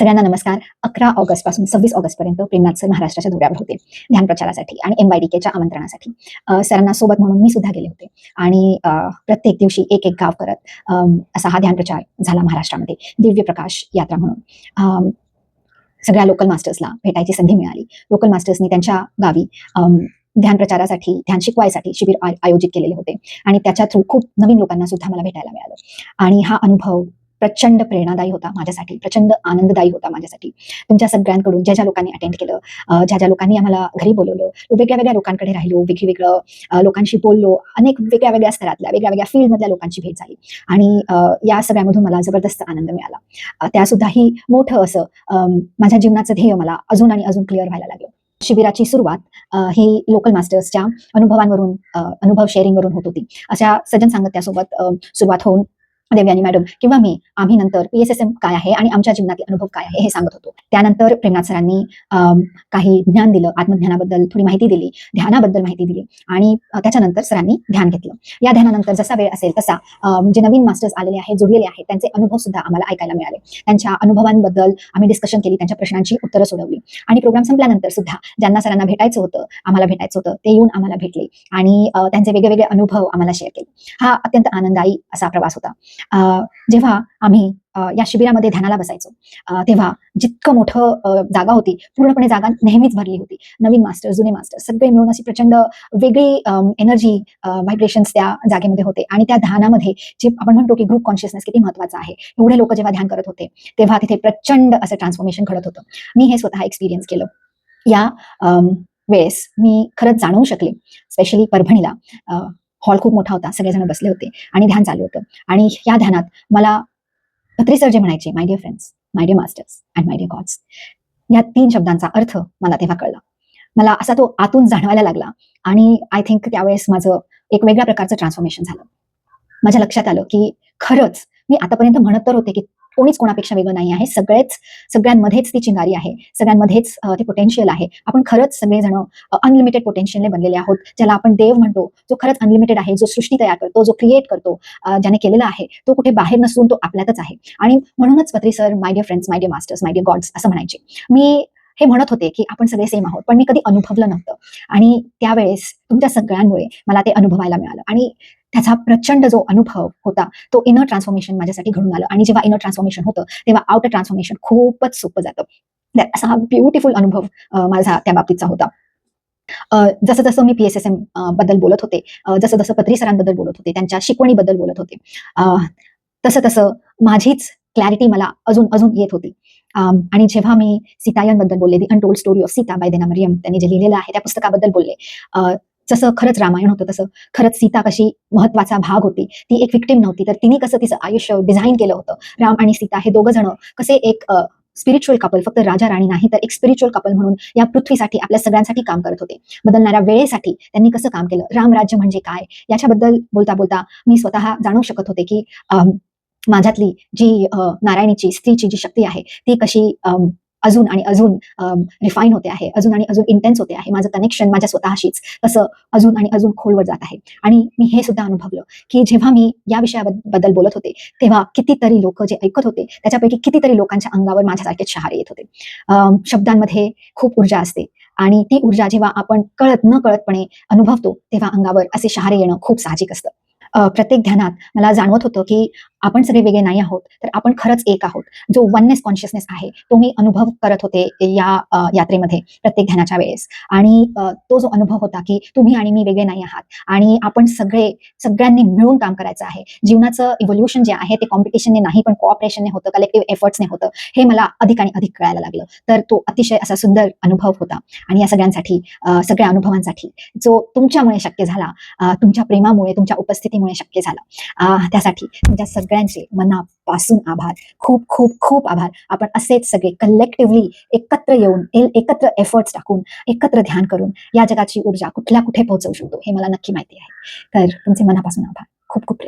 सगळ्यांना नमस्कार. 11 ऑगस्ट पासून 26 ऑगस्ट पर्यंत प्रेमनाथ सर महाराष्ट्राच्या दौऱ्यावर होते ध्यान प्रचारासाठी आणि MYDKच्या आमंत्रणासाठी. सरांना सोबत म्हणून मी सुद्धा गेले होते आणि प्रत्येक दिवशी एक एक गाव करत असा हा ध्यान प्रचार झाला महाराष्ट्रामध्ये, दिव्य प्रकाश यात्रा म्हणून. सगळ्या लोकल मास्टर्सला भेटायची संधी मिळाली. लोकल मास्टर्सनी त्यांच्या गावी ध्यान प्रचारासाठी, ध्यान शिकवायसाठी शिबिर आयोजित केलेले होते आणि त्याच्या थ्रू खूप नवीन लोकांना सुद्धा मला भेटायला मिळालं आणि हा अनुभव प्रचंड प्रेरणादायी होता माझ्यासाठी, प्रचंड आनंददायी होता माझ्यासाठी. तुमच्या सगळ्यांकडून ज्या लोकांनी अटेंड केलं, ज्या लोकांनी आम्हाला घरी बोलवलं, वेगळ्या लोकांकडे राहिलो, वेगवेगळं लोकांशी बोललो, अनेक वेगळ्या स्तरातल्या वेगळ्या फील्डमधल्या लोकांची भेट झाली आणि या सगळ्यामधून मला जबरदस्त आनंद मिळाला. त्यासुद्धाही मोठं असं माझ्या जीवनाचं ध्येय मला अजून आणि अजून क्लिअर व्हायला लागलं. शिबिराची सुरुवात ही लोकल मास्टर्सच्या अनुभवांवरून, अनुभव शेअरिंगवरून होत होती. अशा सज्जन सांगत्यासोबत सुरुवात होऊन देवयानी मॅडम किंवा आम्ही नंतर PSSM काय आहे आणि आमच्या जीवनातील अनुभव काय आहे हे सांगत होतो. त्यानंतर प्रेमनाथ सरांनी काही ज्ञान दिलं, आत्मज्ञानाबद्दल थोडी माहिती दिली, ध्यानाबद्दल माहिती दिली आणि त्याच्यानंतर सरांनी ध्यान घेतलं. या ध्यानानंतर जसा वेळ असेल तसा जे नवीन मास्टर्स आलेले आहेत, जुळलेले आहेत, त्यांचे अनुभव सुद्धा आम्हाला ऐकायला मिळाले. त्यांच्या अनुभवांबद्दल आम्ही डिस्कशन केली, त्यांच्या प्रश्नांची उत्तरं सोडवली आणि प्रोग्राम संपल्यानंतर सुद्धा ज्यांना सरांना भेटायचं होतं, आम्हाला भेटायचं होतं, ते येऊन आम्हाला भेटले आणि त्यांचे वेगवेगळे अनुभव आम्हाला शेअर केले. हा अत्यंत आनंददायी असा प्रवास होता. जेव्हा आम्ही या शिबिरामध्ये ध्यानाला बसायचो तेव्हा जितकं मोठं जागा होती, पूर्णपणे जागा नेहमीच भरली होती. नवीन मास्टर, जुने मास्टर सगळे मिळून अशी प्रचंड वेगळी एनर्जी, व्हायब्रेशन्स त्या जागेमध्ये होते आणि त्या ध्यानामध्ये जे आपण म्हणतो की ग्रुप कॉन्शियसनेस किती महत्वाचा आहे. एवढे लोक जेव्हा ध्यान करत होते तेव्हा तिथे प्रचंड असं ट्रान्सफॉर्मेशन घडत होतं. मी हे स्वतः एक्सपिरियन्स केलं. या वेळेस मी खरंच जाणवू शकले, स्पेशली परभणीला. हॉल खूप मोठा होता, सगळेजण बसले होते आणि ध्यान चालू होतं आणि या ध्यानात मला पत्री सर जे म्हणायचे, my dear friends, my dear masters and my dear gods, या 3 शब्दांचा अर्थ मला तेव्हा कळला. मला असा तो आतून जाणवायला लागला आणि आय थिंक त्यावेळेस माझं एक वेगळ्या प्रकारचं ट्रान्सफॉर्मेशन झालं. माझ्या लक्षात आलं की खरंच मी आतापर्यंत म्हणत तर होते की कोणीच कोणापेक्षा वेगळं नाही आहे, सगळ्यांमध्येच ती चिंगारी आहे, सगळ्यांमध्येच ते पोटेन्शियल आहे. आपण खरंच सगळेजण अनलिमिटेड पोटेन्शियलने बनलेले आहोत, ज्याला आपण देव म्हणतो, जो खरंच अनलिमिटेड आहे, जो सृष्टी तयार करतो, जो क्रिएट करतो, ज्याने केलेला आहे, तो कुठे बाहेर नसून तो आपल्यातच आहे. आणि म्हणूनच Patri sir my dear friends, my dear masters, my dear gods असं म्हणायचे. मी हे म्हणत होते की आपण सगळे सेम आहोत, पण मी कधी अनुभवलं नव्हतं आणि त्यावेळेस तुमच्या सगळ्यांमुळे मला ते अनुभवायला मिळालं आणि त्याचा प्रचंड जो अनुभव होता तो इनर ट्रान्सफॉर्मेशन माझ्यासाठी घडून आलं आणि जेव्हा इनर ट्रान्सफॉर्मेशन होतं तेव्हा आउटर ट्रान्सफॉर्मेशन खूपच सोपं जातं. असा हा ब्युटिफुल अनुभव माझा त्या बाबतीतचा होता. जसं जसं मी PSSM बद्दल बोलत होते, जसं जसं पत्री सरांबद्दल बोलत होते, त्यांच्या शिकवणीबद्दल बोलत होते, तसं तसं माझीच क्लॅरिटी मला अजून अजून येत होती. आणि जेव्हा मी सीतायनबद्दल बोलले, the untold story of Sita by Deena Mariam, त्यांनी जे लिहिलेलं आहे त्या पुस्तकाबद्दल बोलले. जसं खरंच रामायण होतं तसं खरंच सीता कशी महत्वाचा भाग होती, ती एक विक्टिम नव्हती, तर तिने कसं तिचं आयुष्य डिझाईन केलं होतं. राम आणि सीता हे दोघं जण कसे एक स्पिरिच्युअल कपल, फक्त राजा राणी नाही तर एक स्पिरिच्युअल कपल म्हणून या पृथ्वीसाठी, आपल्या सगळ्यांसाठी काम करत होते. बदलणाऱ्या वेळेसाठी त्यांनी कसं काम केलं, रामराज्य म्हणजे काय, याच्याबद्दल बोलता बोलता मी स्वतः जाणू शकत होते की माझ्यातली जी नारायणीची, स्त्रीची जी शक्ती आहे ती कशी अजून आणि अजून रिफाईन होते आहे, अजून आणि अजून इंटेन्स होते आहे. माझं कनेक्शन माझ्या स्वतःशीच तसं अजून आणि अजून खोलवर जात आहे. आणि मी हे सुद्धा अनुभवलं की जेव्हा मी या विषयाबद्दल बोलत होते तेव्हा कितीतरी लोक जे ऐकत होते त्याच्यापैकी कितीतरी लोकांच्या अंगावर माझ्यासारखेच शहारे येत होते. शब्दांमध्ये खूप ऊर्जा असते आणि ती ऊर्जा जेव्हा आपण कळत न कळतपणे अनुभवतो तेव्हा अंगावर असे शहारे येणं खूप साहजिक असतं. प्रत्येक ध्यानात मला जाणवत होतं की आपण सगळे वेगळे नाही आहोत, तर आपण खरंच एक आहोत. जो वननेस कॉन्शियसनेस आहे तो मी अनुभव करत होते या यात्रेमध्ये प्रत्येक ध्यानाच्या वेळेस. आणि तो जो अनुभव होता की तुम्ही आणि मी वेगळे नाही आहात आणि आपण सगळ्यांनी मिळून काम करायचं आहे. जीवनाचं इव्होल्युशन जे आहे ते कॉम्पिटिशनने नाही पण कोऑपरेशनने होतं, कलेक्टिव्ह एफर्ट्सने होतं, हे मला अधिक आणि अधिक कळायला लागलं. तर तो अतिशय असा सुंदर अनुभव होता आणि या सगळ्यांसाठी, सगळ्या अनुभवांसाठी जो तुमच्यामुळे शक्य झाला, तुमच्या प्रेमामुळे, तुमच्या उपस्थितीमुळे शक्य झाला, त्यासाठी तुमच्या सगळ्यांचे मनापासून आभार. खूप खूप खूप आभार. आपण असेच सगळे कलेक्टिव्हली एकत्र येऊन, एकत्र एफर्ट्स टाकून, एकत्र ध्यान करून या जगाची ऊर्जा कुठल्या कुठे पोहोचवू शकतो हे मला नक्की माहिती आहे. तर तुमचे मनापासून आभार. खूप खूप